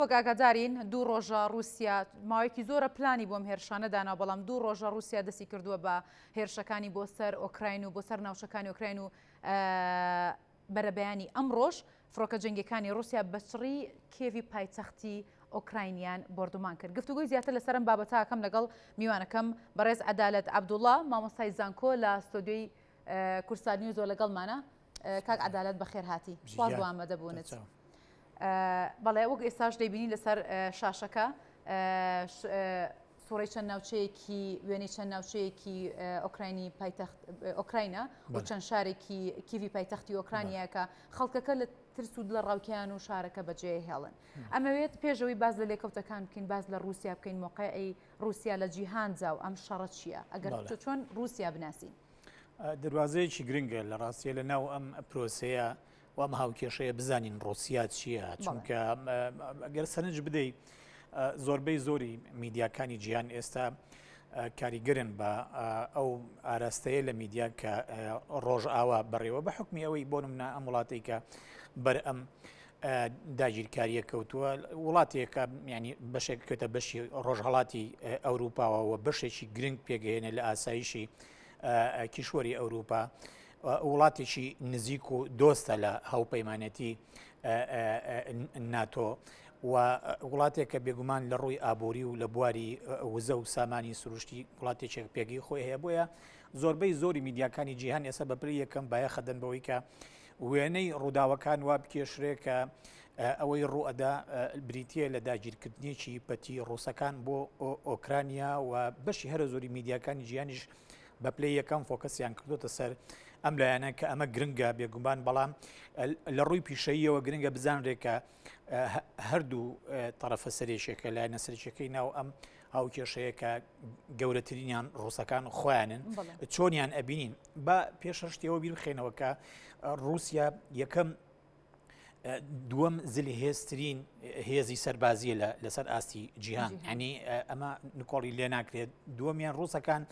وەگاگادارین دوو ڕۆژە رووسیا ماوەیەکی زۆرە پلانی بۆم هێرشانەدانا بەڵام دوو ڕۆژە رووسیا دەستی کردووە بە هێرشەکانی بۆ سەر ئۆکراین و بۆ سەر ناوچەکانی ئۆکراین و بەرەبەیانی ئەمڕۆژ فڕۆکە جەنگیەکانی رووسیا بەچڕی کێوی پایتەختی ئۆکراینیان بردومان کرد. گفتوگوی زیاتر لەسەرم بابەتاکەم لەگەڵ میوانەکەم بەڕێز عەدالەت عەبدوڵڵا مامۆستای زانکۆ لە ستۆدیۆی کورسان نیوزۆ لەگەڵمانە. کاک عەدالەت بەخێر هاتی. سوپاس بۆ ئامادەبوونت. بەڵێ وەک ئێستاش دەیبینی لەسەر شاشەکە سوڕی چەند ناوچەیەکی وێنەی چەند ناوچەیەکی ئۆکراینی پایتەخت ئۆکراینە بۆ چەند شارێکی کیوی پایتەختی ئۆکرانیاکە خەڵکەکە لە ترس و لە ڕاوکیان و شارەکە بەجێ هێڵن. ئەمەوێت پێشەوەی باز لە لێکەوتەکان بکەین باز لە رووسیا بکەین موقعی رووسیا لە جیهان جاو ئەم شەڕە چییە ئەگەر چۆن رووسیا بناسین. دەواازەیەکی گرنگە لە ڕاستیە لە ناو ئەم پرۆسەیە وام هاوکێشەیە بزانین ڕۆسیا چییە چونکە ئەگەر سەرنج بدەیت زۆربەی زۆری میدیاکانی جیهان ئێستا کاریگەرن بە ئەو ئاراستەیە لە میدیا کە ڕۆژ ئاوا بڕێوە بە حکمی ئەوەی بۆ نمونە ئەم وڵاتێک کە بەر ئەم داگیرکاریە کەوتووە وڵاتێکە ینی بەشێک کەوتە بەشی ڕۆژهەڵاتی ئەوروپاوە و بەشێکی گرنگ پێگەێنە لە ئاسایشی کیشوەری ئەوروپا وڵاتێکی نزیک و دۆستە لە هاوپەیمانەتی ناتۆ و وڵاتێکە بێگومان لە ڕووی ئابووری و لە بواری وزە و سامانی سروشتی وڵاتێکێک پێگەی خۆی هەیە بۆیە زۆربەی زۆری میدیاکانی جیهان ئێستا بەپری یەکەم باە خەدەن بەوەی کە وێنەی ڕووداوەکان وا بکێشرێکە ئەوەی ڕوئەدا بریتە لە داگیرکردنیەکی پەتی ڕووسەکان بۆ ئۆکرانیا و بەشی هەرە زۆری میدیاکانی جیهانیش بە پلەی یەکەم فۆکەسیان کردوتە سەر ئەم لایەنە کە ئەمە گرنگە بێگومان بەڵام لە ڕووی پیشەیەوە گرنگە بزانرێکە هەردوو تەرەفە سەرێکێکە لایەنە سەرچەکەی ناو ئەم هاوکێشەیەکە گەورەترینیان ڕووسەکان خۆیانن چۆنیان ئەبینین بە پێشەشتەوە بیر بخێنەوە کە رووسیا یەکەم دووەم زلی هێزترین هێزی سەربازیە لەسەر ئاستی جیهان هەنی ئەمە نکۆڵی لێ ناکرێت دووەمیان ڕووسەکان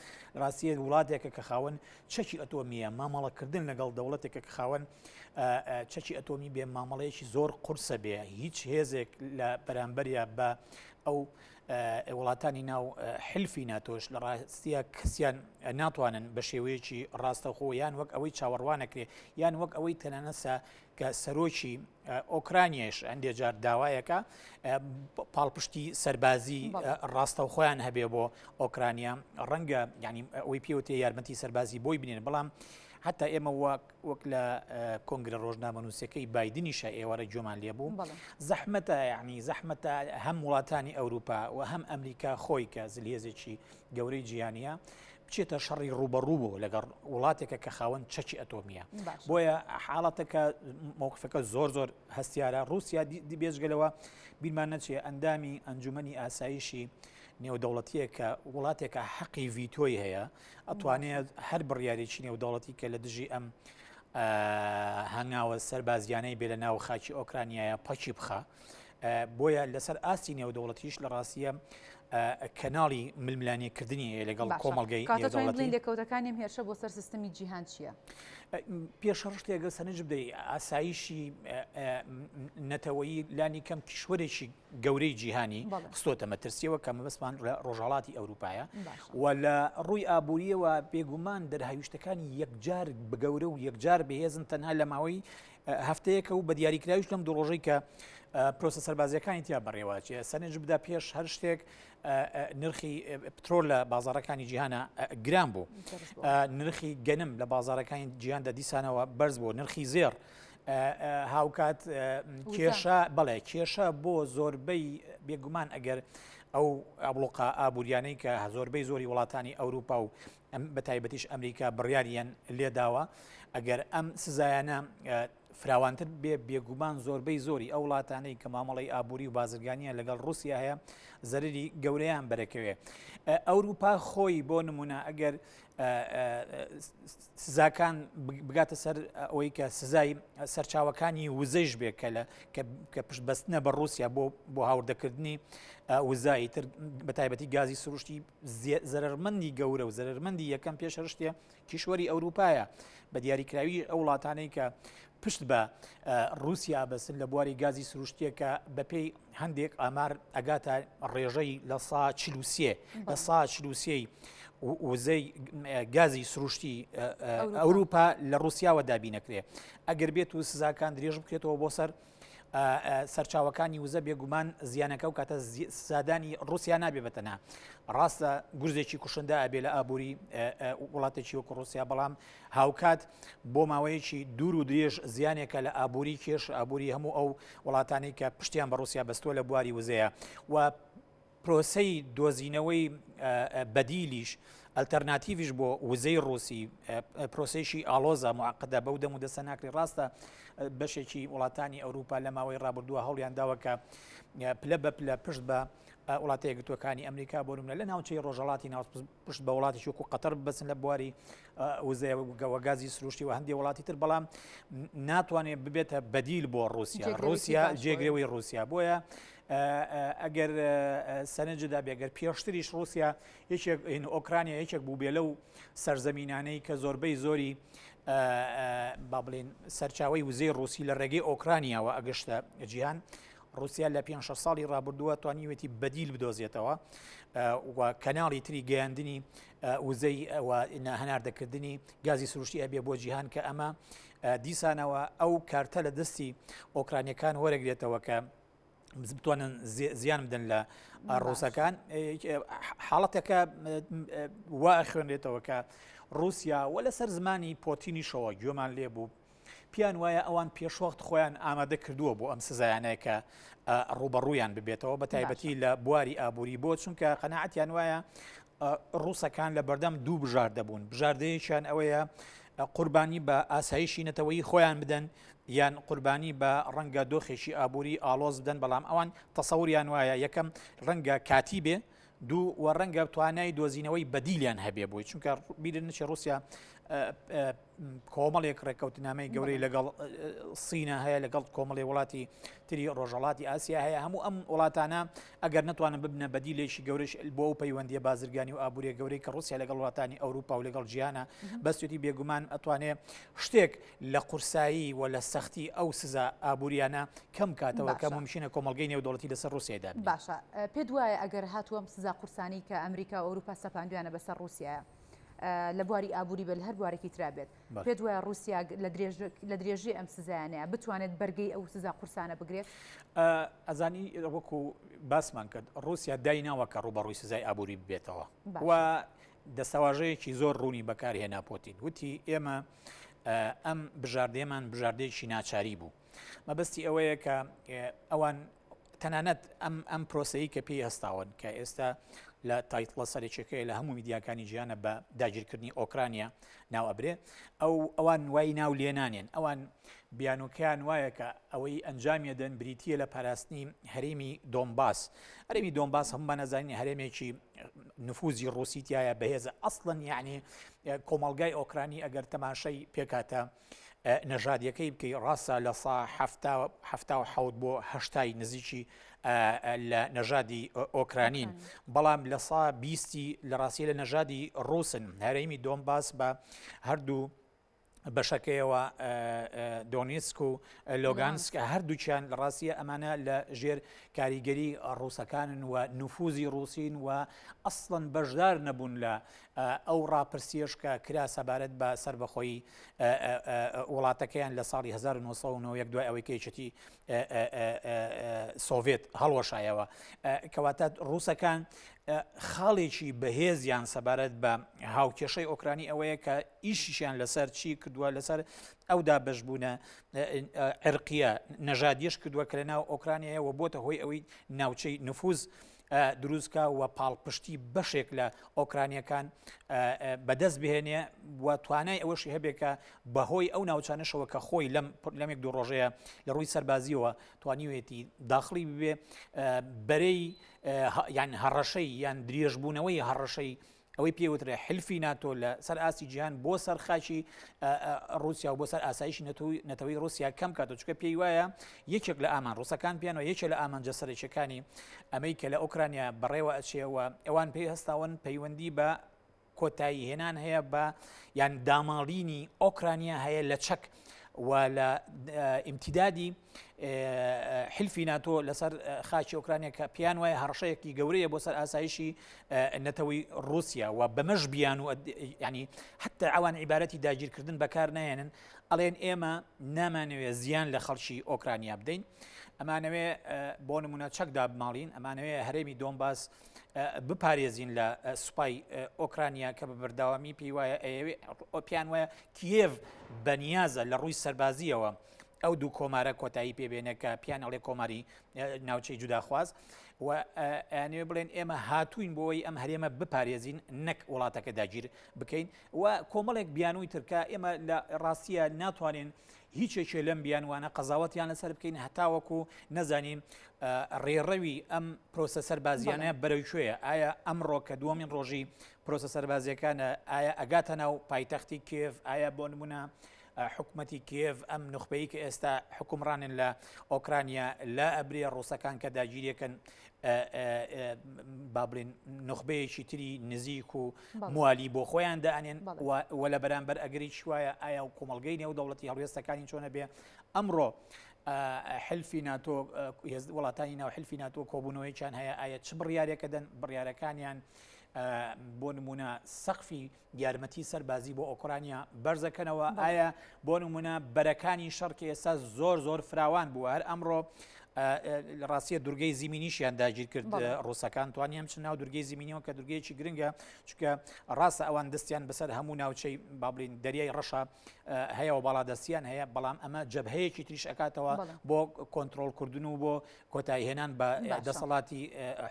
ڕاستیە وڵاتێکە کە خاوەن چەکی ئەتۆمیە مامەڵەکردن لەگەڵ دەوڵەتێکە کە خاوەن چەکی ئەتۆمی بێ مامەڵەیەکی زۆر قورسە بێ هیچ هێزێک لە بەرامبەرە بە ئەو وڵاتانی ناو حلفی ناتۆش لە ڕاستیە کەسیان ناتوانن بە شێوەیەکی ڕاستەخۆ یان وەک ئەوەی چاوەڕوانەکرێ یان وەک ئەوەی تەنانەسە کە سەرۆکی ئۆکرانیش هەندێک جار داوایەکە پاڵپشتی سەربازی ڕاستەوخۆیان هەبێ بۆ ئۆکرانیا ڕەنگە ینی ئەوەی پێوتێ یارمەتی سەربازی بۆی بنێن بەڵام حتا ئێمە وەک لە کۆنگرە ڕۆژنامەنووسەکەی بایدنیشە ئێوەرە جۆمان لێبوو زەحمەتە یعنی زەحمەتە هەم وڵاتانی ئەوروپا و هەم ئەمریکا خۆی کە زلێزێکی گەورەی جیهانیە بچێتە شەڕی ڕوبەڕوو بوو لەگەڵ وڵاتێکە کە خاوەن چەکی ئەتۆمیە بۆیە حاڵەتەکە موقفەکە زۆر زۆر هەستیارە رووسیا بێژگەلەوە بیرمان نەچێ ئەندامی ئەنجومەنی ئاسایشی نێودەوڵەتیەکە وڵاتێکە حەقی ڤیتۆی هەیە ئەتوانێت هەر بڕیارێکی نێودەوڵەتی کە لە دژی ئەم هەنگاوە سەربازیانەی بێ لە ناو خاکی ئۆکرانیایە پەچی بخە بۆیە لەسەر ئاستی نێودەوڵەتیش لە ڕاستیە کەناڵی ململانیکردنی لەگەڵ کۆمەڵگەی لێکەوتەکانیم هێرشە بۆ سەر سیستەمی جیهان چییە؟ پێشەڕشتێگە سەرنج بدەیت ئاسایشی نەتەوەیی لانی کەم کیشوەرێکی گەورەی جیهانی خستۆتە مەترسیەوە کە مەبەستمان ڕۆژهەڵاتی ئەوروپایە و لە ڕووی ئابوووریەوە بێگومان دەرهاویشتەکانی یەکجار بگەورە و یەکجار بەهێزن تەنها لە ماوەی هەفتەیەکە و بە دیاریکراویش لەم دوو ڕۆژەی کە پرۆسە سەربازیەکانی تیا بەڕێواچێ سەرنج بدا پێش هەر شتێک نرخی پترۆل لە بازارەکانی جیهانە گران بوو نرخی گەنم لە بازارەکانی جیهاندا دیسانەوە بەرز بوو نرخی زێر هاوکات کێشە بەڵێ کێشە بۆ زۆربەی بێگومان ئەگەر ئەو ئابلوقا ئابوووریانەی کە زۆربەی زۆری وڵاتانی ئەوروپا و بە تایبەتیش ئەمریکا بڕیاریان لێداوە ئەگەر ئەم سزایانە فراوانتر بێگومان زۆربەی زۆری ئەو وڵاتانەی کە مامەڵی ئابووری و بازرگانیان لەگەڵ رووسیا هەیە زەرری گەورەیان بەرەکەوێ ئەوروپا خۆی بۆ نمونە ئەگەر سزاکان بگاتە سەر ئەوەی کە سزای سەرچاوەکانی وزەیش بێ کە پشتبەستنە بە رووسیا بۆ هاوردەکردنی وزایی تر بە تایبەتی گازی سروشتی زەرمەندی گەورە و زەرمەندی یەکەم پێشەڕشتێ کیشوەری ئەوروپایە بە دیاریکراوی ئەو وڵاتانەی کە پشت بە رووسیا بەسن لە بواری گازی سروشتیەکە بەپێی هەندێک ئامار ئەگاتە ڕێژەی لە سا 43 لە سا 43 وزەی گازی سروشتی ئەوروپا لە رووسیاوە دابینەکرێ ئەگەر بێت و سزاکان درێژ بکرێتەوە بۆ سەر سەرچاوەکانی وزە بێگومان زیانەکە و کاتە سادانی رووسیا نابێ بەتەنها ڕاستە گورزێکی کوشندا ئەبێ لە ئابووری وڵاتێکی وەکو رووسیا بەڵام هاوکات بۆ ماوەیەکی دوور و درێژ زیانێکە لە ئابووری کێش ئابووری هەموو ئەو وڵاتانی کە پشتیان بە رووسیا بەستۆ لە بواری وزەیە و پرۆسەی دۆزینەوەی بەدیلیش ئەلتەرناتیڤیش بۆ وزەی ڕووسی پرۆسێکی ئالۆزە معقدە بەو دەم و دەسە ناکری ڕاستە بەشێکی وڵاتانی ئەوروپا لە ماوەی ڕابردووە هەوڵیان داوەکە پلە بە پلە پشت بە وڵاتە یەکگرتووەکانی ئەمریکا بۆ نمونە لە ناوچەی ڕۆژهەڵاتی پشت بە وڵاتێکی وەکو قەتەر ببەسن لە بواری وزەیەوەگازی سروشتی و هەندێک وڵاتی تر بەڵام ناتوانێت ببێتە بەدیل بۆ رووسیا جێگرەوەی رووسیا بۆیە ئەگەر سەرنجدا بێگەر پێشتریش رووسیا یەکێک ئۆکرانیا یەکێک بوو بێ لەو سەرزەمینانەی کە زۆربەی زۆری با بڵێن سەرچاوی وزەی رووسی لە ڕێگەی ئۆکرانیاوە ئەگەشتە جیهان رووسیا لە 5 ساڵی ڕابردووە توانیوێتی بەدیل بدۆزێتەوە و کەناڵی تری گەیاندنی وزەی هەناردەکردنی گازی سروشتی ئەبێ بۆ جیهان کە ئەمە دیسانەوە ئەو کارتە لە دەستی ئۆکرانیەکان وەرەگرێتەوە کە بتوانن زیان بدەن لە ڕووسەکان حاڵەتەکە وا خوێنرێتەوە کە رووسیا وە لەسەر زمانی پۆتینیشەوە گوێمان لێ بوو پیان وایە ئەوان پێشوەخت خۆیان ئامادە کردووە بۆ ئەم سزایانەیە کە ڕوبەڕوویان ببێتەوە بە تایبەتی لە بواری ئابووری بۆ چونکە قەناعەتیان وایە ڕووسەکان لە بەردەم دوو بژار دەبوون بژاردەیەکیان ئەوەیە قوربانی بە ئاسایشی نەتەوەیی خۆیان بدەن یان قوربانی بە ڕەنگە دۆخێکی ئابووری ئالۆز بدەن بەڵام ئەوان تەسەوریان وایە یەکەم ڕەنگە کاتی بێ دوو و ڕەنگە توانای دۆزینەوەی بەدیلیان هەبێ بووی چونکە بیرن نەچێ رووسیا کۆمەڵێک ڕێکەوتنامەی گەورەی لەگەڵ سینە هەیە لەگەڵ کۆمەڵی وڵاتی تری ڕۆژهەڵاتی ئاسیا هەیە هەموو ئەم وڵاتانە ئەگەر نتوانن ببنە بەدیلێکی گەورەش بۆ ئەو پەیوەندیە بازرگانی و ئابووری گەورەی کە رووسیا لەگەڵ وڵاتانی ئەوروپا و لەگەڵ جیهانە بەستێتی بێگومان ئەتوانێت شتێک لە قورسایی و لە سەختی ئەو سزا ئابووریانە کەم کاتەوە کە ممکنە کۆمەڵگەی نێودەوڵەتی لەسەر رووسیادا باشە پێت وایە ئەگەر هاتووەم سزا قورسانی کە ئەمریکا و ئەوروپا سەپاندویانە بەسەر رووسیایە لە بواری ئابووری بە هەر بوارێکی ترابێت پێت وایە رووسیا لە درێژەی ئەم سزایانەیە بتوانێت بەرگەی ئەو سزا قورسانە بگرێت ئەزانی وەکو باسمان کرد رووسیا دایناوە کە ڕوبەڕووی سزای ئابووری ببێتەوە و دەسەواژەیەکی زۆر ڕوونی بەکاری هێنا پۆتین وتی ئێمە ئەم بژاردەیەمان بژاردەیەکی ناچاری بوو مەبەستی ئەوەیە کە ئەوان تەنانەت ئەم پرۆسەیی کە پێی هەستاون کە ئێستا لە تایتڵە سەرێکەکەی لە هەموو میدیاکانی جیهانە بە داگیرکردنی ئۆکرانیا ناو ئەبرێ ئەوان وای ناو لێنانێن ئەوان بیانوکیان وایە کە ئەوەی ئەنجامی دەن بریتیە لە پاراستنی هەرێمی دۆمباس هەرێمی دۆمباس هەموو بەنەزانانی هەرێمێکی نفوزی ڕووسیتیایە بەهێزە ئەسڵەن یعنی کۆمەلگای ئۆکرانی ئەگەر تەماشای پێکاتە نەژادیەکەی بکەی ڕاستە لە سا 1970 بۆ 80 نزیکی لە نەژادی ئۆکرانین بەڵام لە سا 20 لە ڕاستی لە نەژادی ڕووسن هەرێمی دۆمباس بە هەردوو بەشەکەیەوە دۆنیسک و لۆگانسک هەردووچیان لە ڕاستیە ئەمانە لە ژێر کاریگەری ڕووسەکانن و نفوزی ڕووسین و ئەسڵەن بەشدار نەبوون لە ئەو ڕاپرسیەش کە کرا سەبارەت بە سربەخۆی وڵاتەکەیان لە ساڵی 1990 دوای ئەوەی کەیچەتی سۆڤێت هەڵوەشایەوە کەواتە ڕووسەکان خاڵێکی بەهێزیان سەبارەت بە هاوکێشەی ئۆکرانی ئەوەیە کە ئیشیشیان لەسەر چی کردووە لەسەر ئەودا بەشبوونە عێرقیە نەژادیش کردووە کە لەناو ئۆکرانیایەوە بۆتە هۆی ئەوەی ناوچەی نفوز دروستکە و پاڵپشتی بەشێک لە ئۆکرانیەکان بەدەست بهێنێ و توانای ئەوەشی هەبێکە بەهۆی ئەو ناوچانشەوە کە خۆی لەمێک دوو ڕۆژەیە لە ڕووی سەربازیەوە توانیوێتی داخلی ببێ بەرەی یان هەڕەشەی یان درێژبوونەوەی هەڕەشەی ئەوەی پێوترێ حلفی ناتۆ لە سەر ئاسی جیهان بۆ سەر خاچی رووسیا و بۆ سەر ئاسایشی نەتەوەی رووسیا کەم کاتۆ چکە پێی وایە یەکێک لە ئامان ڕووسەکان پیانەوە یەکێک لە ئامانجە سەرچەکانی ئەمەی کە لە ئۆکرانیا بەڕێوە ئەچێەوە ئەوان پێی هەستاون پەیوەندی بە کۆتایی هێنان هەیە بە یان داماڵینی ئۆکرانیا هەیە لە چەک و لە ئیمتیدادی حلفی ناتۆ لەسەر خاچی ئۆکرانیا کە پیان وایە هەڕەشەیەکی گەورەیە بۆ سەر ئاسایشی نەتەوەی رووسیا و بەمەش بیان و ینی حتا ئەوان عیبارەتی داگیرکردن بەکار نایێنن ئەڵێن ئێمە نامانەوێت زیان لە خەڵکی ئۆکرانیا بدەین ئەمانەوێ بۆ نمونە چەکدا بماڵین ئەمانەوێ هەرێمی دۆنباس بپارێزین لە سوپای ئۆکرانیا کە بە بەرداوامی پێی وایە پیان وایە کیێڤ بەنیازە لە ڕووی سەربازیەوە ئەو دوو کۆمارە کۆتایی پێبێنە کە پیان ئەڵێ کۆماری ناوچەی جوداخواز و ئەنوێ بڵێن ئێمە هاتوین بۆی ئەم هەرێمە بپارێزین نەک وڵاتەکە داگیر بکەین و کۆمەڵێک بیانووی ترکە ئێمە لە ڕاستیە ناتوانین هیچێکێ لەم بیانوانە قەزاوەتیان لەسەر بکەین هەتاوەکو نەزانین ڕێڕەوی ئەم پرۆسە سەربازیانە بەرەو شوێیە ئایا ئەمڕۆ کە دووەمین ڕۆژی پرۆسە سەربازیەکانە ئایا ئەگاتە ناو پایتەختی کێڤ ئایا بۆ نمونە حکوومەتی کێڤ ئەم نخبەی کە ئێستا حکومڕانن لە ئۆکرانیا لا ئەبرێ ڕۆسەکان کە داگیریەکەن با بڵێن نخبەیەکی تری نزیک و موالی بۆ خۆیان دائنێن و لە بەرامبەر ئەگەری شوایە ئایا و کۆمەڵگەی نێو دەوڵەتی هەڵوێستەکانی چۆنە بێ ئەمڕۆ حلفی ناتۆ وڵاتانی ناو حلفی ناتۆ کۆبوونەوەیان هەیە ئایا چ بڕیارێکە دەن بڕیارەکانیان بۆ نمونە سەقفی یارمەتی سەربازی بۆ ئۆکرانیا بەرزەکەنەوە ئایا بۆ نمونە بەرەکانی شەڕکی ئێستا زۆر فراوان بووە هەر ئەمڕۆ لە ڕاستیە دورگەی زیمینیشیان داگیر کرد ڕۆسەکان توانیم چ ناو دورگەی زیمینیەوە کە دورگەیەکی گرنگە چونکە ڕاستە ئەوان دەستیان بەسەر هەموو ناوچەی با بڵین دەریای ڕەشە هەیەەوە بەڵادەستیان هەیە بەڵام ئەمە جەبهەیەکی تریش ئەکاتەوە بۆ کۆنتترۆلکردن و بۆ کۆتایهێنان بە دەسەڵاتی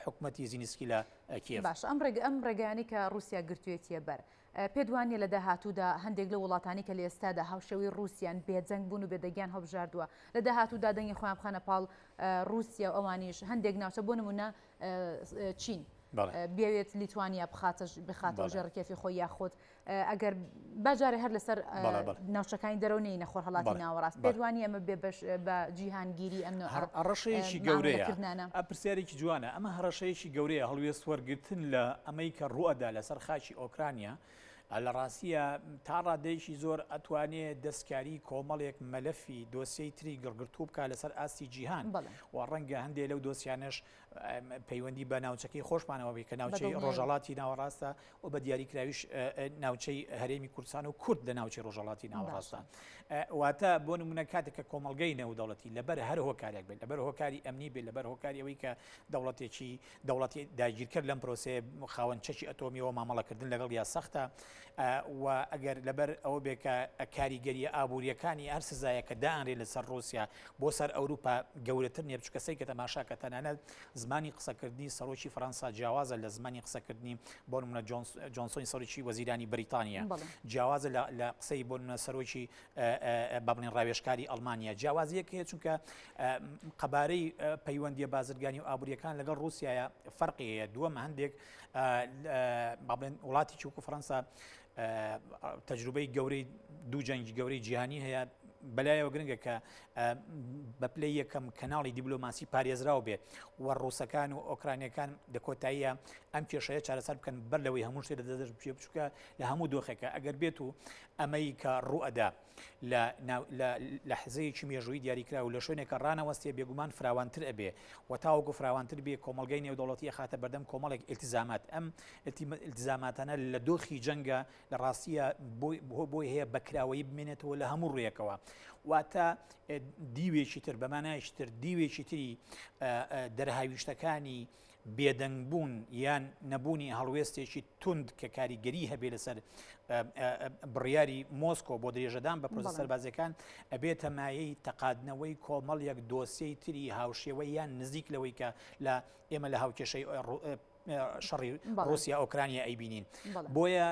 حکوومەتی زیینسکی لە کیێڤ. باش ئەم ڕێگەیانی کە رووسیا گرتوێتیە بەر پێدوانیە لە داهاتوودا هەندێک لە وڵاتانی کە لە ئێستادا هاوشەوی رووسیان بێجەنگ بوون و بێدەگیان هەڵبژاردووە لە داهاتوودا دەنگی خۆیان بخەنە پاڵ رووسیا و ئەوانیش هەندێک ناوچە بۆ نمونە چین بێوێت لیتوانیا بخاتەوە ژێڕکێفی خۆی یاخۆت ئەگەر باجارێ هەر لەسەر ناوچەکانی دەرەونەی نەخۆر هەڵاتی ناوەڕاست پێدوانی ئەمە بە جیهانگیری ئەم هەڕەشەیەکی گەورەیە پرسیارێکی جوانە ئەمە هەڕەشەیەکی گەورەیە هەڵوێست وەرگرتن لە ئەمەی کە ڕوئەدا لەسەر خاچی ئۆکرانیا لە ڕاستیە تا ڕادەیەکی زۆر ئەتوانێت دەستکاری کۆمەڵێک مەلەفی دۆسیەی تری گڕگرتوو بکە لەسەر ئاستی جیهان و ڕەنگە هەندێک لەو دۆسیانش پەیوەندی بە ناوچەکەی خۆشمانەوە بێ کە ناوچەی ڕۆژهڵاتی ناوەڕاستە و بە دیاریکراویش ناوچەی هەرێمی کوردستان و کورد لە ناوچەی ڕۆژهڵاتی ناوەڕاستە واتە بۆ نمونە کاتێک کە کۆمەڵگەی نێودەوڵەتی لەبەر هەر هۆکارێک بێت لەبەر هۆکاری ئەمنی بێت لەبەر هۆکاری ئەوەی کە دەوڵەتی داگیرکرد لەم پرۆسێ خاوەن چەکی ئەتۆمیەوە مامەڵەکردن لەگەڵ یا سەختە و ئەگەر لەبەر ئەوە بێ کە کاریگەریە ئابوووریەکانی هەر سزایە کە دائانرێ لەسەر رووسیا بۆ سەر ئەوروپا گەورەتر نیە بچکە سەی کە تەماشا کە تەنانەت زمانی قسەکردنی سەرۆکی فەرەنسا جیاوازە لە زمانی قسەکردنی بۆ نمونە جۆنسۆن سەرۆکی وەزیرانی بریتانیا جیاوازە لە قسەی بۆ نمونە سەرۆکی با بڵێن ڕاوێژکاری ئەڵمانیا جیاوازیەک هەیە چونکە قەبارەی پەیوەندیە بازرگانی و ئابوووریەکان لەگەڵ رووسایە فەرقی هەیە دووەمە هەندێک با بڵێن وڵاتی چووکو فەرەنسا تەجروبەی گەورەی دوو جەنگی گەورەی جیهانی هەیە بەلایەوە گرنگە کە بە پلەی یەکەم کەناڵی دیبلۆماسی پارێزراو بێ و ڕووسەکان و ئۆکرانیەکان دەکۆتاییە ئەم کێشەیە چارەسەر بکەن بەر لەوەی هەموو شتێ دەدەست بچێ بچووکە لە هەموو دۆخێکە ئەگەر بێت و ئەمەی کە ڕوئەدا لە حزەیەکی مێژووی دیاریکرا و لە شوێنێکە ڕانەوەستێ بێگومان فراوانتر ئەبێ و تاوەکو فراوانتر بێ کۆمەڵگەی نێودەوڵەتی خاتە بەردەم کۆمەڵێک ئیلتیزامات ئەم ئیلتیزاماتانە لە دۆخی جەنگە لە ڕاستیە بۆی هەیە بەکراوەیی بمێنێتەوە لە هەموو ڕوویەکەوە واتە دیوێکی تر بەمانایشی تر دیوێکی تری دەرهاویشتەکانی بێدەنگبوون یان نەبوونی هەڵوێستێکی تند کە کاریگەری هەبێ لەسەر بڕیاری مۆسکۆ بۆ درێژەدان بە پرۆسە سەربازیەکان ئەبێتە مایەی تەقادنەوەی کۆمەڵێک دۆسیەی تری هاوشێوەی یان نزیک لەوەی کە لە ئێمە لە هاوکێشەی شەڕی رووسیا ئۆکرانیا ئەیبینین بۆیە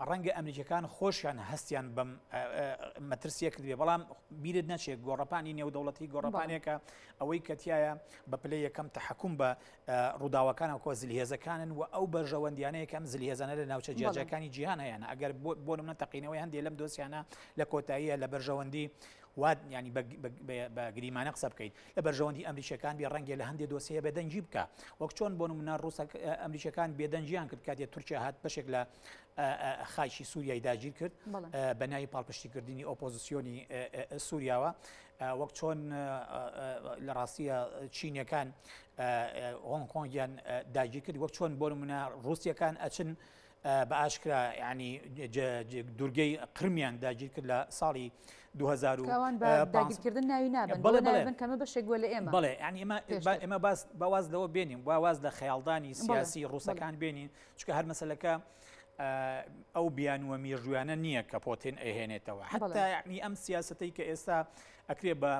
ڕەنگە ئەمریکەکان خۆشیان هەستیان بەم مەترسیە کردوێ بەڵام بیرت نەچێت گۆڕەپانی نێودەوڵەتی گۆڕەپانێکە ئەوەی کەتیایە بە پلەی یەکەم تەحکوم بە ڕووداوەکانە کۆ زلهێزەکانن و ئەو بەرژەوەندیانەیە کەم زلهێزانە لە ناوچە جیاجەکانی جیهان هەیە ئەگەر بۆ نمونە تەقینەوەی هەندێک لەم دۆسیانە لە کۆتاییە لە بەرژەوەندی وات ینی بە گریمانە قسە بکەیت لە بەرژەوەندی ئەمریکیەکان بێ ڕەنگە لە هەندێک دۆسەیە بێدەنجی بکە وەک چۆن بۆ نمونە ئەمریکیەکان بێدەنجیان کرد کاتێ تورکیا هات بەشێک لە خاچی سووریای داگیر کرد بە ناوی پاڵپشتیکردنی ئۆپۆزیسیۆنی سووریاوە وەک چۆن لە ڕاستیە چینەکان هۆنگ کۆنگیان داگیر کرد وەک چۆن بۆ نمونە ڕوسیەکان ئەچن بە ئاشکرا ینی دوورگەی قرمیان داگیر کرد لە ساڵی 2000 ناوی نابن کەمە بەشێک بۆ لە ئێمە بڵێ ینی ئێمە باواز لەوە بێنین واواز لە خەیاڵدانی سیاسی ڕووسەکان بێنین چکە هەر مەسەلەکە ئەو بیانوە میێژویانە نییە کە پۆتێن ئەهێنێتەوە حتا یعنی ئەم سیاستەی کە ئێستا ئەکرێ بە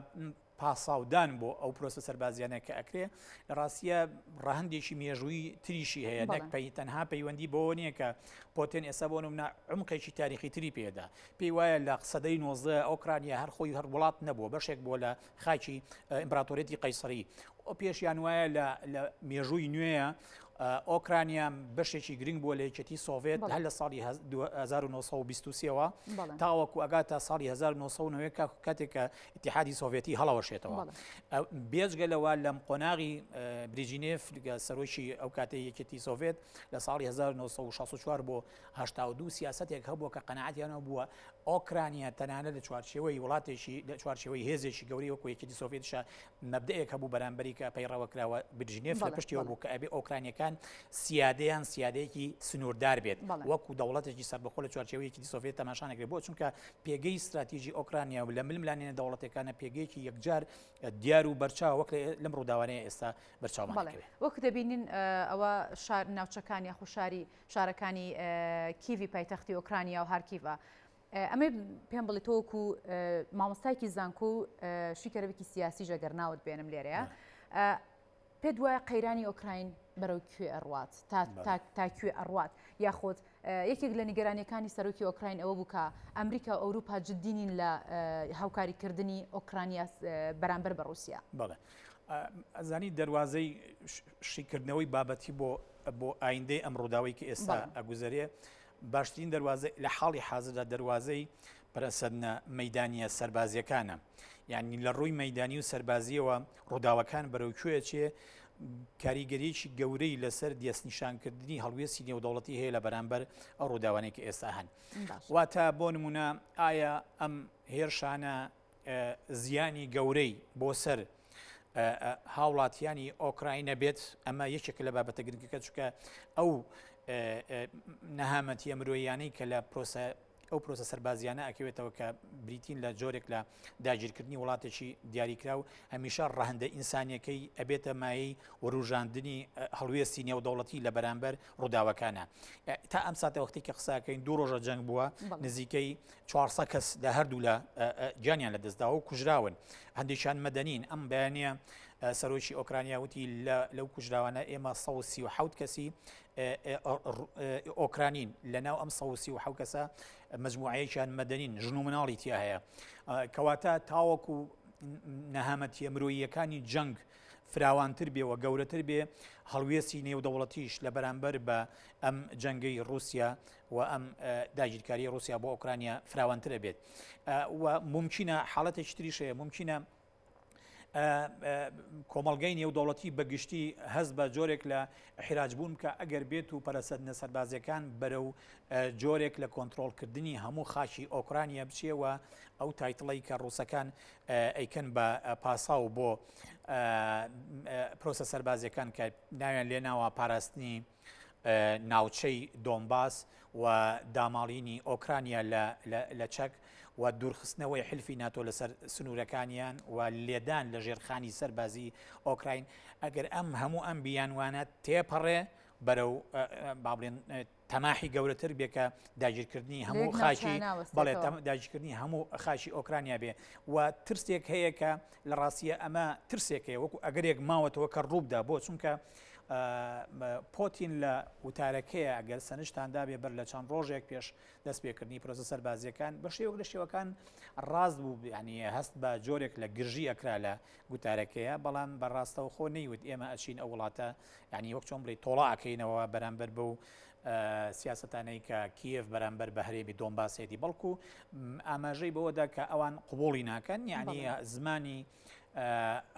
پاساودان بۆ ئەو پرۆسە سەربازیانە کە ئەکرێ لە ڕاستیە ڕەهندێکی مێژووی تریشی هەیە نەک تەنها پەیوەندی بۆ نییە کە پۆتێن ئێستا بۆ نمونە عمقێکی تاریخی تری پێدا پێی وایە لە سەدەی 19 ئۆکرانیا هەر خۆی هەر وڵات نەبووە بەشێک بۆ لە خاکی ئیمپراتۆریەتی قەیسەری پێشیان وایە لە مێژووی نوێیە ئۆکرانیا بەشێکی گرنگ بووە لە یەکێتی سۆڤێت هەر لە ساڵی 1923ەوە تاوەکو ئەگاتە ساڵی 1990 کاتێک کە ئیتیحادی سۆڤێتی هەڵەوەشێتەوە بێجگە لەوە لەم قۆناغی بریژینێف سەرۆکی ئەو کاتەی یەکێتی سۆڤێت لە ساڵی 1964 بۆ 82 سیاسەتێک هەبووە کە قەنەعەتیانەوە بووە ئۆکرانیا تەنانە لە چوارچێوەی وڵاتێکی لە چوارچێوەی هێزێکی گەوری وەکو یەکێتی سۆڤێتشە مەبدەیەک هەبوو بەرامبەری کە پەیڕەوەکراوە بریژینێف لە پشتیەوە بوو کە ئەبێ ئۆکرانیەکان سیادەیان سیادەیەکی سنووردار بێت وەکو دەوڵەتێکی سەربەخۆ لە چوارچێوەیەکی سۆڤێت تەماشانەکرێت بۆ چونکە پێگەی استراتیژی ئۆکرانیا و لە ململانێنە دەوڵەتەکانە پێگەیەکی یەکجار دیار و بەرچاو وەک لەم ڕووداوانەیە ئێستا بەرچاومانەکەوێت وەکو دەبینین ئەوە شار ناوچەکانی یاخو شارەکانی کیڤی پایتەختی ئۆکرانیا و هارکیڤە ئەمە پێم بڵێ تۆکو مامۆستایکی زانکۆ و شیکەرەوەکی سیاسی ژەگەرناوت بێنم لێرەیە پێت وایە قەیرانی ئۆکراین بەرەو کوێ ئەڕوات تا کوێ ئەڕوات یاخۆت یەکێک لە نیگەرانیەکانی سەرۆکی ئۆکراین ئەوە بوو کە ئەمریکا و ئەوروپا جددینین لە هاوکاریکردنی ئۆکرانیا بەرامبەر بە رووسیا بەڵێ ئەزانی دەواازەی شیکردنەوەی بابەتی بۆ ئایندەی ئەم ڕووداوی کە ئێستا ئەگوزارێ باشترین دەواازە لە حاڵی حازردا دەواازەی پرەسەدنە مەیدانیە سەربازیەکانە یعنی لە ڕووی مەیدانی و سەربازیەوە ڕووداوەکان بەرەو کوێ چێ کاریگەریەکی گەورەی لەسەر دەستنیشانکردنی هەڵوێستی نێودەوڵەتی هەیە لە بەرامبەر ئەو ڕووداوانێکی ئێستا هەن واتە بۆ نمونە ئایا ئەم هێرشانە زیانی گەورەی بۆ سەر هاوڵاتیانی ئۆکراینە بێت ئەمە یەکێک لە بابەتە گرنگەکە چکە ئەو نەهامەتیە مرۆییانەی کە لە ئەو پرۆسە سەربازیانە ئەکەوێتەوە کە بریتین لە جۆرێک لە داگیرکردنی وڵاتێکی دیاریکرا و هەمیشە ڕەهندە ئینسانیەکەی ئەبێتە مایەی وەروژاندنی هەڵوێستی نێودەوڵەتی لە بەرامبەر ڕووداوەکانە تا ئەم ساتە وەختی کە قساکەین 2 ڕۆژە جەنگ بووە نزیکەی 400 کەس لە هەردوو لە گیانیان لە دەستداوە و کوژراون هەندێکیان مەدەنین ئەم بەیانە سەرۆکی ئۆکرانیا وتی لەو کوژراوانە ئێمە 137 کەسی ئۆکرانین لە ناو ئەم 137 کەسە مەجموعەیەکیان مەدەنین ژن و مناڵی تیا هەیە کەواتە تاوەکو نەهامەتیە مرۆییەکانی جەنگ فراوانتر بێ و گەورەتر بێ هەڵوێستی نێودەوڵەتیش لە بەرامبەر بە ئەم جەنگەی رووسیا و ئەم داگیرکاری رووسیا بۆ ئۆکرانیا فراوانترە بێت و ممکنە حاڵەتێکی تریشەیە ممکنە کۆمەڵگەی نێودەوڵەتی بەگشتی هەست بە جۆرێک لە حیراجبوون کە ئەگەر بێت و پەرەسەدنە سەربازیەکان بەرەو جۆرێک لە کۆنتترۆلکردنی هەموو خاچی ئۆکرانیا بچێەوە ئەو تایتڵی کە ڕووسەکان ئەیکەن بە پاسا و بۆ پرۆسە سەربازیەکان کە ناویان لێ ناوە پاراستنی ناوچەی دۆمباس و داماڵینی ئۆکرانیا لە چەک و دوورخستنەوەی حلفی ناتۆ لەسەر سنوورەکانیان و لێدان لە ژێرخانی سەربازی ئۆکراین ئەگەر ئەم هەموو ئەم بیانوانە تێپەڕێ بەرەو بابڵێن تەماحی گەورەتر بێکە داگیرکردنی هەموو خاچی بەڵێ داگیرکردنی هەموو خاچی ئۆکرانیا بێ و ترسێک هەیە کە لە ڕاستیە ئەمە ترسێک هەیە وەکو ئەگەرێک ماوەتەوە کە ڕووبدا بۆ چونکە پۆتین لە وتارەکەیە ئەگەر سەنجتاندا بێ بەر لە چەند ڕۆژێک پێش دەست پێکردنی پرۆسە سەربازیەکان بە شێوەک لە شێوەکان ڕاست بوو ینی هەست بە جۆرێک لە گرژی ئەکرا لە گوتارەکەیە بەڵام بەڕاستەوە خۆ نەیوت ئێمە ئەچین ئەو وڵاتە ینی وەک چۆن بڵێ تۆڵا ئەکەینەوە بەرامبەر بەو سیاستانەی کە کیف بەرامبەر بە هەرێمی دۆنباسێتی بەڵکو ئاماژەی بەوەدا کە ئەوان قوبوڵی ناکەن یعنی زمانی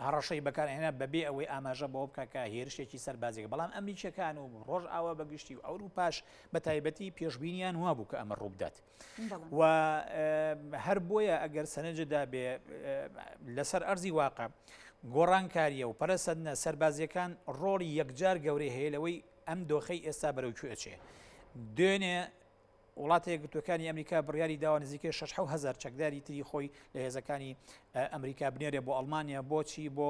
هەڕەشەی بەکارهێنا بەبێ ئەوەی ئاماژە بۆ بکە کە هێرشێکی سەربازێک بەڵام ئەمریکیەکان و ڕۆژ ئاوا بەگشتی و ئەوروپاش بە تایبەتی پێشبینیان وا بوو کە ئەمە ڕوو بدات و هەر بۆیە ئەگەر سەنجدا بێ لەسەر ئەرزی واقع گۆڕانکاریە و پەرەسەندنە سەربازیەکان ڕۆڵی یەکجار گەورەی هەیە لەوەی ئەم دۆخەی ئێستا بەرەوکوێ ئەچێ دوێنێ وڵاتە یەکگرتووەکانی ئەمریکا بڕیاری داوە نزیکەی 6,000 چەکداری تری خۆی لە هێزەکانی ئەمریکا بنێرێ بۆ ئەڵمانیا بۆچی بۆ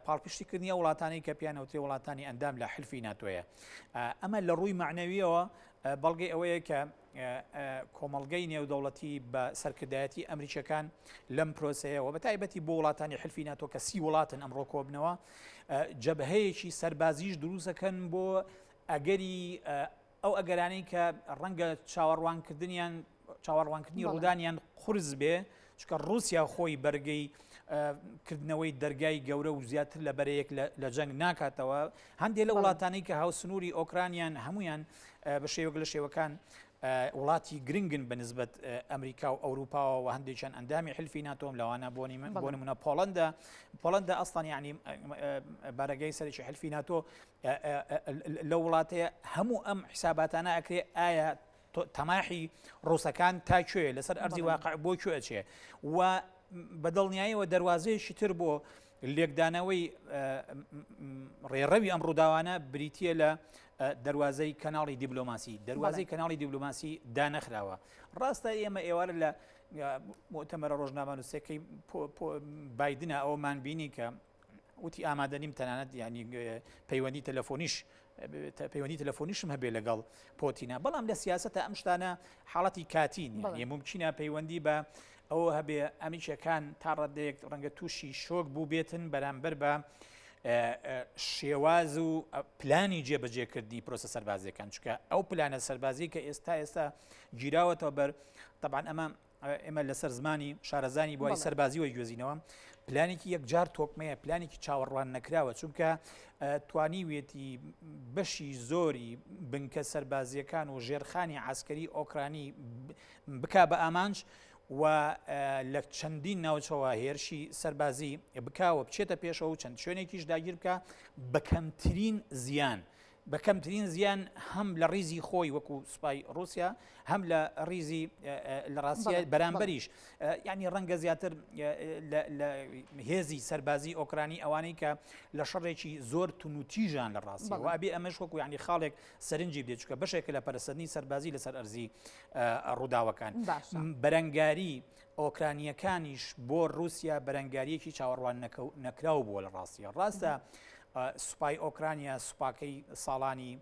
پاڵپشتیکردنی وڵاتانی کە پیانەوتێ وڵاتانی ئەندام لە حلفی ناتۆیە ئەمە لە ڕووی معنەویەوە بەڵگەی ئەوەیە کە کۆمەڵگەی نێودەوڵەتی بە سەرکردایەتی ئەمریکیەکان لەم پرۆسەیەوە بە تایبەتی بۆ وڵاتانی حلفی ناتۆ کە 30 وڵاتن ئەمڕۆ کۆبنەوە جەبهەیەکی سەربازیش دروستەکەن بۆ ئەگەری ئەو ئەگەرانەی کە ڕەنگە چاوەڕوانکردنی ڕوودانیان قورس بێ چکە رووسیا خۆی بەرگەی کردنەوەی دەرگای گەورە و زیاتر لە بەرەیەک لە جەنگ ناکاتەوە هەندێک لە وڵاتانەی کە هاوسنووری ئۆکرانیان هەمویان بە شێوەک لە شێوەکان وڵاتی گرنگن بەنسبەت ئەمریکا و ئەوروپاوە و هەندێکیان ئەندامی حلفی ناتۆم لەوانە بۆ نمونە پۆڵەندا ئەستان یعنی بارەگەی سەرێکی حلفی ناتۆ لە وڵاتەیە هەموو ئەم حساباتانە ئەکرێ ئایا تەماحی ڕووسەکان تاکوێ لەسەر ئەرزی واقع بۆ کوێ ئەچێ و بەدڵنیاییەوە دەواازەیەکی تر بۆ لێکدانەوەی ڕێڕەوی ئەم ڕووداوانە بریتە لە دەواازەی کەناڵی دیبلۆماسی دەواازەی کەناڵی دیبلۆماسی دانەخراوە ڕاستە ئێمە ئێوارە لە مؤتەمەرە ڕۆژنامە نووسەکەی بایدنە ئەومان بینی کە وتی ئامادەنیم تەنانەت ینی پەیوەندی تەلەفۆنیشم هەبێ لەگەڵ پۆتینە بەڵام لە سیاسەتە ئەم شتانە حاڵەتی کاتین یعنی ممکنە پەیوەندی بە ئەوە هەبێ ئەمیشەکان تا ڕادەیەک ڕەنگە تووشی شۆک بوو بێتن بەرامبەر بە شێواز و پلانی جێبەجێکردنی پرۆسە سەربازیەکان چکە ئەو پلانە سەربازی کە ئێستا گیراوەتەوە بەر طبعاً ئێمە لەسەر زمانی شارەزانی بواری سەربازی وە گوێزینەوە پلانێکی یەکجار تۆکمەیە پلانێکی چاوەڕوان نەکراوە چونکە توانیوێتی بەشی زۆری بنکە سەربازیەکان و ژێرخانی عسکەری ئۆکرانی بکا بە ئامانج و لە چەندین ناوچەوە هێرشی سەربازی بکاوە بچێتە پێشەوە و چەند شوێنێکیش داگیر بکە بەکەمترین زیان هەم لە ڕیزی خۆی وەکو سوپای رووسیا هەم لە ڕیزی لە ڕاستیە بەرامبەریش یعنی ڕەنگە زیاتر لە هێزی سەربازی ئۆکرانی ئەوانەی کە لە شەڕێکی زۆر تونوتیژان لە ڕاستی و ئەبێ ئەمەش وەکو یعنی خاڵێک سەرنجی بدێت چکە بەشێکە لە پەرسەندنی سەربازی لەسەر ئەرزی ڕووداوەکان بەرەنگاری ئۆکرانیەکانیش بۆ رووسیا بەرەنگاریەکی چاوەڕوان نەکراو بووە لە ڕاستیە ڕاستە سوپای ئۆکرانیا سوپاکەی ساڵانی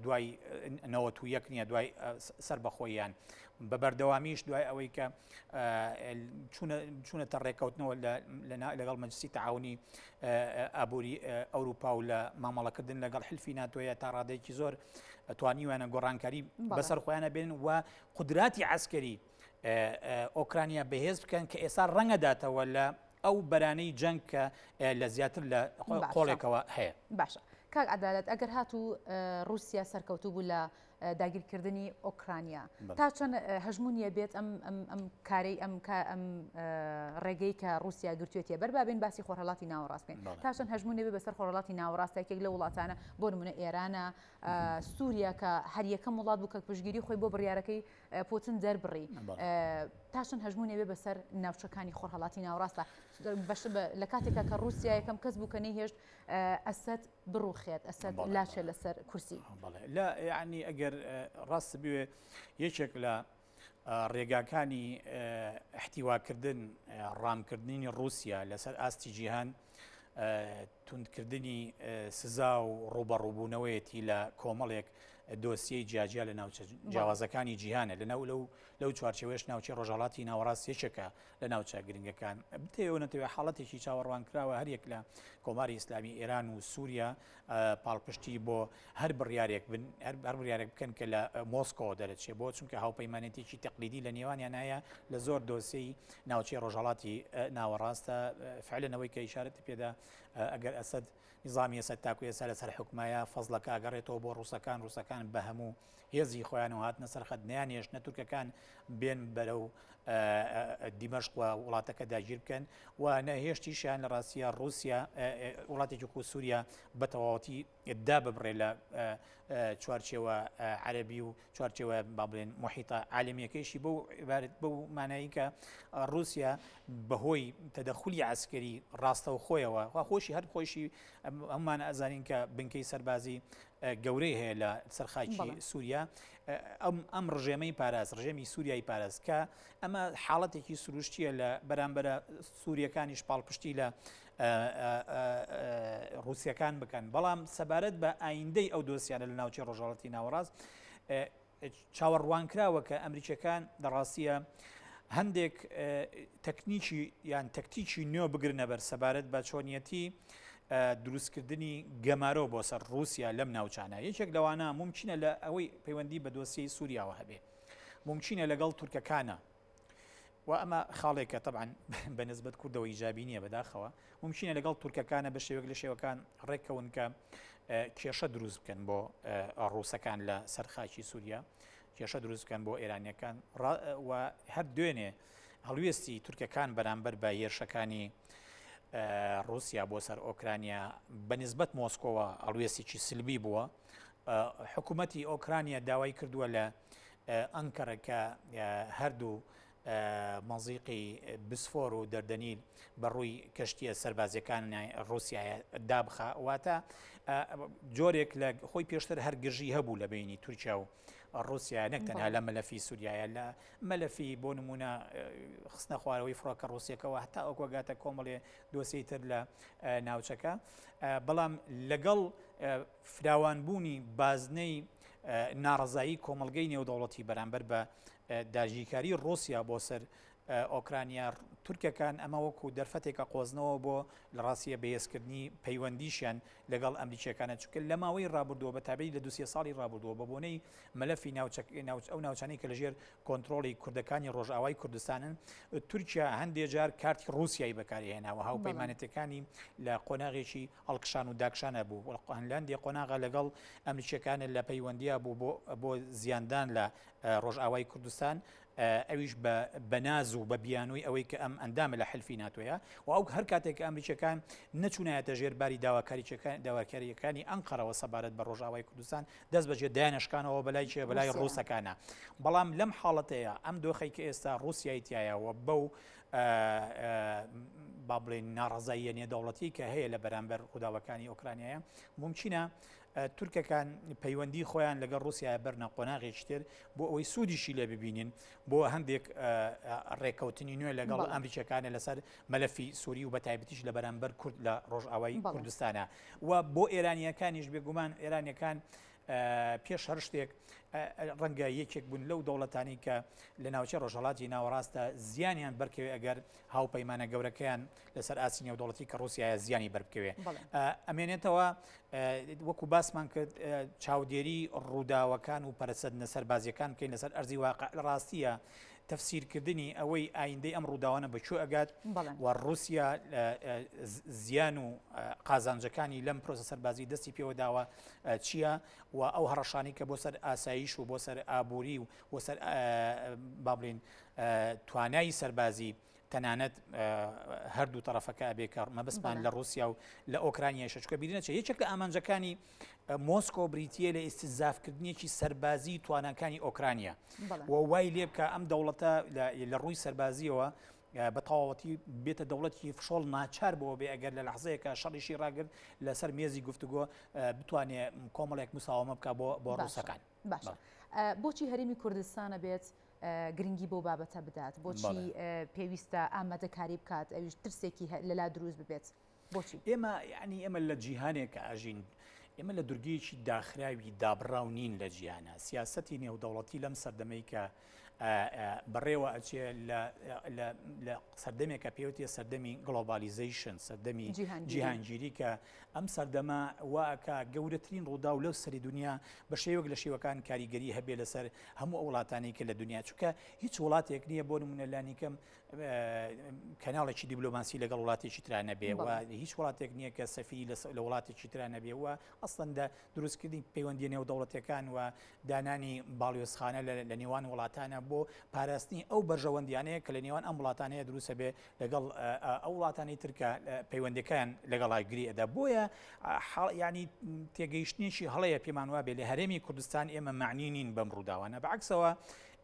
دوای 91 نیە دوای سربەخۆییان بە بەردەوامیش دوای ئەوەی کە چوونەتە ڕێکەوتنەوە لەگەڵ مەجلیسی تەعاونی ئابووری ئەوروپا و لە مامەڵەکردن لەگەڵ حلفی ناتۆیە تا ڕادێکی زۆر توانیوانە گۆڕانکاری بەسەر خۆیانە بێن و قودراتی عسکەری ئۆکرانیا بەهێز بکەن کە ئێستا ڕەنگەداتەوە لە ئەو بەرانەی جەنگ کە لە زیاتر لە قۆڵێکەوە هەیە باشە کاک عەدالەت ئەگەر هاتوو رووسیا سەرکەوتوو بوو لە داگیرکردنی ئۆکرانیا تا چەند هەژمونیە بێت ئەم کارەی ئەم ڕێگەی کە رووسیا گرتوێتە بەربابێن باسی خۆرهەڵاتی ناوەڕاستکەین تا چەند هەژمونێ بێ بەسەر خۆرهەڵاتی ناوەڕاستێکێک لە وڵاتانە بۆ نمونە ئێرانە سووریا کە هەر یەکەم وڵات بوو کە پشتگیری خۆی بۆ بڕیارەکەی پوتین دەربڕی تا چەند هەژمونێ بێ بەسەر ناوچەکانی خۆرهەڵاتی ناوەڕاستە لە کاتێکە کە رووسیا یەکەم کەس بوو کە نەیهێشت ئەسەد بڕوخێت ئەسەد لاچێت لەسەر کورسی لا یعنی ئەگەر ڕاست بوێ یەکێک لە ڕێگاکانی احتیواکردن ڕامکردنی رووسیا لەسەر ئاستی جیهان توندکردنی سزا و ڕوبەڕووبوونەوەیەتی لە کۆمەڵێک دۆسیەی جیاجیا لە ناوچە جیاوازەکانی جیهانە لەو چوارچێوەش ناوچەی ڕۆژهەڵاتی ناوەڕاست یەکێکە لە ناوچە گرنگەکان بتێەوە نەتەوێت حاڵەتێکی چاوەڕوانکراوە هەریەک لە کۆماری ئیسلامی ئێران و سووریا پاڵپشتی بۆ هەر بڕیارێک هەر بڕیارێک بکەن کە لە مۆسکۆ دەرەچێت بۆ چونکە هاوپەیمانێتێکی تەقلیدی لە نێوانیان هەیە لە زۆر دۆسیی ناوچەی ڕۆژهەڵاتی ناوەڕاستە فعلەنەوەی کە ئیشارەت پێدا ئەگەر ئەسد نظامی ئێستا تاکو ئێستا لەسەر حکومایە فەزڵەکە ئەگەڕێتەوە بۆ ڕووسەکان بە هەموو هێزی خۆیان و هاتنە سەرخەت نیانێشنە تورکەکان بێن بەرەو دیمەشق و وڵاتەکە داگیر بکەن و نەهێشتیشیان لە ڕاستیە رووسیا وڵاتێکی خۆ سووریا بە تەواوەتی دا ببڕێ لە چوارچێوە عەرەبی و چوارچێوە با بڵێن محیتە عالمیەکەیشی بەو مانایی کە رووسیا بەهۆی تەدەخولی عسکەری ڕاستەوخۆیەوە خۆشی هەر خۆشی ئەممان ئەزانین کە بنکەی سەربازی گەورەی هەیە لە سەرخاکی سووریا ئەم ڕژێمەی پاراست ڕژێمی سووریایی پاراست کە ئەمە حاڵەتێکی سروشتیە لە بەرامبەرە سووریەکانیش پاڵپشتی لە رووسیەکان بکەن بەڵام سەبارەت بە ئایندەی ئەو دۆسیانە لە ناوچەی ڕۆژهەڵاتی ناوەڕاست چاوەڕوانکراوە کە ئەمریکەکان دەڕاستیە هەندێک تەکنیکی یان تەکتیکی نوێ بگرنە بەر سەبارەت بە چۆنیەتی دروستکردنی گەمارۆ بۆ سەر رووسیا لەم ناوچانە یەکێک لەوانە ممکنە لە ئەوەی پەیوەندی بە دۆسیەی سووریاوە هەبێ ممکنە لەگەڵ تورکەکانە و ئەمە خاڵێکە طبعاً بە نسبەت کوردەوە ئیجابی نییە بەداخەوە ممکنە لەگەڵ تورکەکانە بە شێوەیەک لە شێوەکان ڕێککەون کە کێشە دروست بکەن بۆ ڕووسەکان لە سەرخاکی سووریا کێشە دروست بکەن بۆ ئێرانیەکان و هەر دوێنێ هەڵوێستی تورکەکان بەرامبەر بە هێرشەکانی رووسیا بۆ سەر ئۆکرانیا بە نسبەت مۆسکۆوە هەڵوێستێکی سلبی بووە حکوومەتی ئۆکرانیا داوای کردووە لە ئەنکەرەکە هەردوو مەزیقی بسفۆر و دەردەنیل بەڕووی کەشتیە سەربازیەکان رووسایە دابخە واتە جۆرێک لە خۆی پێشتر هەرگژی هەبوو لە بینی تورکیا و رووسیا نەک تەنها لە مەلەفی سووریایە لە مەلەفی بۆ نمونە خستنە خوارەوەی فڕۆکە رووسیەکەەوە هەتا ئەو کۆگاتە کۆمەڵێ دۆسیی تر لە ناوچەکە بەڵام لەگەڵ فراوانبوونی بازنەی ناڕزایی کۆمەلگەی نێودەوڵەتی بەرامبەر بە داژیکاری رووسیا بۆ سەر ئۆکرانیا تورکەکان ئەمە وەکو دەرفەتێکە قۆزنەوە بۆ لە ڕاستیە بەهێزکردنی پەیوەندیشیان لەگەڵ ئەمریکیەکانە چونکە لە ماوەی ڕابردووە بە تابعی لە 200 ساڵی ڕابردووە بە بۆنەی مەلەفی ئەو ناوچانەی کە لەژێر کۆنتترۆڵی کوردەکانی ڕۆژئاوای کوردستانن تورکیا هەندێک جار کارتی رووسیایی بەکارهێناوە هاوپەیمانەتەکانی لە قۆناغێکی هەڵکشان و داکشانە بوو هەنلاندی قۆناغا لەگەڵ ئەمریکیەکانە لە پەیوەندیە بوو بۆ زیاندان لە ڕۆژئاوای کوردستان ئەویش بە ناز و بە بیانووی ئەوەی کە ئەم ئەندامە لە حلفی ناتۆیە و ئەو هەر کاتێک ئەمریکەکان نەچوونایەتە ژێرباری داواکاریەکانی ئەنقەرەوە سەبارەت بە ڕۆژئاوای کوردستان دەست بەجێ دایانشکانەوە بەلای چێ بەلای ڕووسەکانە بەڵام لەم حاڵەتەیە ئەم دۆخەی کە ئێستا رووسیای تایەوە بەو با بڵێن ناڕزاییە نێودەوڵەتی کە هەیە لە بەرامبەر ڕووداوەکانی ئۆکرانیایە ممکنە تورکەکان پەیوەندی خۆیان لەگەڵ رووسیا بەرنە قۆناغێکی تر بۆ ئەوەی سوودیشی لێ ببینین بۆ هەندێک ڕێکەوتنی نوێ لەگەڵ ئەمریکیەکانە لەسەر مەلەفی سووری و بە تایبەتیش لە بەرامبەر کورد لە ڕۆژئاوای کوردستانە و بۆ ئێرانیەکانیش بێگومان ئێرانیەکان پێش هەر شتێک ڕەنگە یەکێک بوون لەو دەوڵەتانی کە لە ناوچە ڕۆژهەڵاتی ناوەڕاستە زیانیان بەرکەوێ ئەگەر هاوپەیمانە گەورەکەیان لەسەر ئاسی نێودەوڵەتی کە رووسیایە زیانی بەربکەوێ ئەمێنێتەوە وەکو باسمان کرد چاودێری ڕووداوەکان و پەرەسەندنە سەربازیەکان بکەین لەسەر ئەرزی واقع ڕاستیە تەفسیرکردنی ئەوەی ئایندەی ئەم ڕووداوانە بەکوێ ئەگات و رووسیا زیان و قازانجەکانی لەم پرۆسە سەربازی دەستی پێوە داوە چییە و ئەو هەڕەشانی کە بۆ سەر ئاسایش و بۆ سەر ئابووری و بۆ سەر با بڵێن توانایی سەربازی تەنانەت هەردوو تەرەفەکە ئەبێکە مەبەستمان لە رووسیا و لە ئۆکرانیایە چکە بیرنەچێت یەکێک لە ئامانجەکانی مۆسکۆ بریتیە لە ئیستیزافکردنیەکی سەربازی توانەکانی ئۆکرانیا و وای لێ بکە ئەم دەوڵەتە لە ڕووی سەربازیەوە بە تەواوەتی بێتە دەوڵەتی فشۆڵ ناچار بۆ بێ ئەگەر لە لەحزەیەکە شەڕیشی ڕاگرت لەسەر مێزی گفتوگۆ بتوانێت کۆمەڵێک مساوامە بکە بۆ ڕووسەکان. باشە بۆچی هەرێمی کوردستانە بێت گرنگی بۆ بابەتە بدات بۆچی پێویستە ئامادەکاری بکات ئەویش ترسێکی لەلا دروست ببێت؟ بۆچی ئێمە یعنی ئێمە لە جیهانێک ئاژین ئێمە لە دورگەیەکی داخراوی دابڕاو نین لە جیهانە سیاسەتی نێودەوڵەتی لەم سەردەمەی کە بەڕێوە ئەچێ لە سەردەمێکە پێوتێ سەردەمی گلۆبالیزیشن سەردەمی جیهانگیری کە ئەم سەردەما واکە گەورەترین ڕوودا و لەو سەری دنیا بە شێوەک لە شێوەکان کاریگەری هەبێ لەسەر هەموو وڵاتانی کە لە دنیا چووکە هیچ وڵاتێک نییە بۆ نمونە لانیکەم کەناڵێکی دیبلۆماسی لەگەڵ وڵاتێکی ترا نەبێ و هیچ وڵاتێک نییە کە سەفیری لە وڵاتێکی ترا نەبێ وە ئەسڵەندا دروستکردنی پەیوەندی نێودەوڵەتەکان و دانانی باڵیۆزخانە لە نێوان وڵاتانە بۆ پاراستنی ئەو بەرژەوەندیانەیە کە لە نێوان ئەم وڵاتانەیە دروستە بێ لەگەڵ ئەو وڵاتانی ترکە پەیوەندەکان لەگەڵای گرێدا بۆیە ینی تێگەیشتنیشی هەڵەیە پێمان وابێ لە هەرێمی کوردستان ئێمە معنی نین بەم ڕووداوانە بەعکسەوە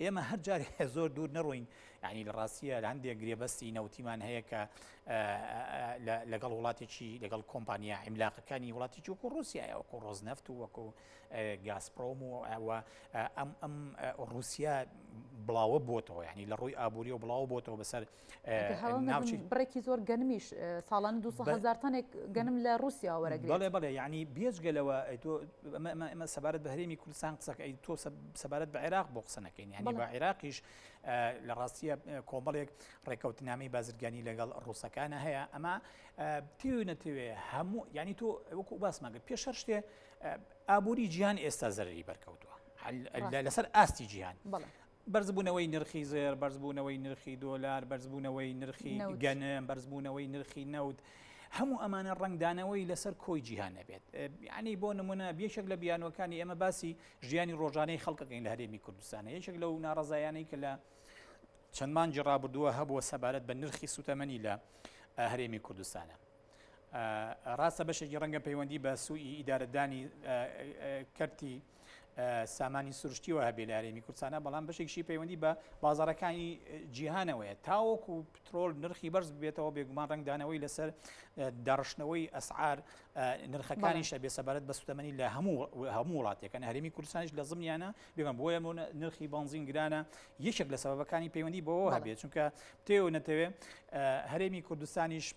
ئێمە هەر جارێ زۆر دوور نەڕۆین ینی لە ڕاستیە لە هەندێک گرێبەستی نەوتیمان هەیە کە لەگەڵ وڵاتێکی لەگەڵ کۆمپانیا عیملاقەکانی وڵاتێکی وەکو رووسایە وەکو ڕۆزنەفت و وەکو گاسپرۆم و ئەم رووسیا بڵاوە بۆتەوە ینی لە ڕووی ئابووری و بڵاو بۆتەوە بەسەر بڕێکی زۆر گەنمیش ساڵان 200,000 تانێک گەنم لە رووسیا وەرەگرێت بەڵێ بەڵێ ینی بێجگەلەوە ئەمە سەبارەت بە هەرێمی کوردستان قسەکەی تۆ سەبارەت بە عێراق بۆ قسەنەکەین ینی بە عێراقیش لە ڕاستیە کۆمەڵێک ڕێکەوتنامەی بازرگانی لەگەڵ ڕووسەکانە هەیە ئەمە تێوی نەتەوێ هەموو ینی تۆ وەکو باسماگە پێش هەر شتێ ئابووری جیهان ئێستا زەرری بەرکەوتووە لەسەر ئاستی جیهان بەرزبوونەوەی نرخی زێر بەرزبوونەوەی نرخی دۆلار بەرزبوونەوەی نرخی گەنم بەرزبوونەوەی نرخی نەوت هەموو ئەمانە ڕنگدانەوەی لەسەر کۆی جیهان نەبێت ینی بۆ نمونە بێشێک لە بیانەکانی ئێمە باسی ژیانی ڕۆژانەی خەڵکەکەین لە هەرێمی کوردستانە یەکێک لەو ناڕەزایانەی کە لە چەند مانگی ڕابردووە هەبووە سەبارەت بە نرخی سوتەمەنی لە هەرێمی کوردستانە ڕاستە بەشێکی ڕەنگە پەیوەندی بە سوئی ئیدارەدانی کەرتی سامانی سروشتیەوە هەبێ لە هەرێمی کوردستانە بەڵام بەشێکشی پەیوەندی بە بازاڕەکانی جیهانەوەیە تاوەکو پترۆل نرخی بەرز بێتەوە بێگومان ڕنگدانەوەی لەسەر داڕشتنەوەی ئەسعار نرخەکانیشە بێ سەبارەت بە سوتەمەنی لە هەموو وڵاتێکەکە هەرێمی کوردستانیش لە زمانیانە بێگەم بۆیە نرخی بنزین گرانە یەکێک لە سەبەبەکانی پەیوەندی بەوە هەبێت چونکە تێو نەتەوێ هەرێمی کوردستانیش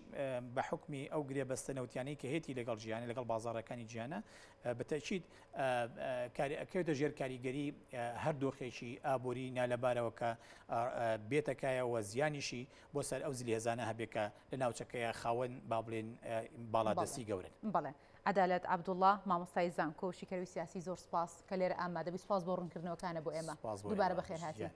بە حکمی ئەو گرێبەستە نەوتیانەی کە هێتی لەگەڵ جیهانی لەگەڵ بازاڕەکانی جیهانە بەتەکید کەوتە ژێر کاریگەری هەردۆخێکی ئابووری نالەبارەوە کە بێتەکایەوە زیانیشی بۆ سەر ئەو زلێزانە هەبێکە لە ناوچەکەیە خاوەن با بڵێن باڵادەستی گەورن. بەڵێ عەدالەت عەبدوڵڵا مامۆستای زانکۆ و شیکەروی سیاسی زۆر سپاس کە لێرە ئامادەبی سپاس بۆ ڕوونکردنەوەکانە بۆ ئێمە دووبارە بەخێر هاتی.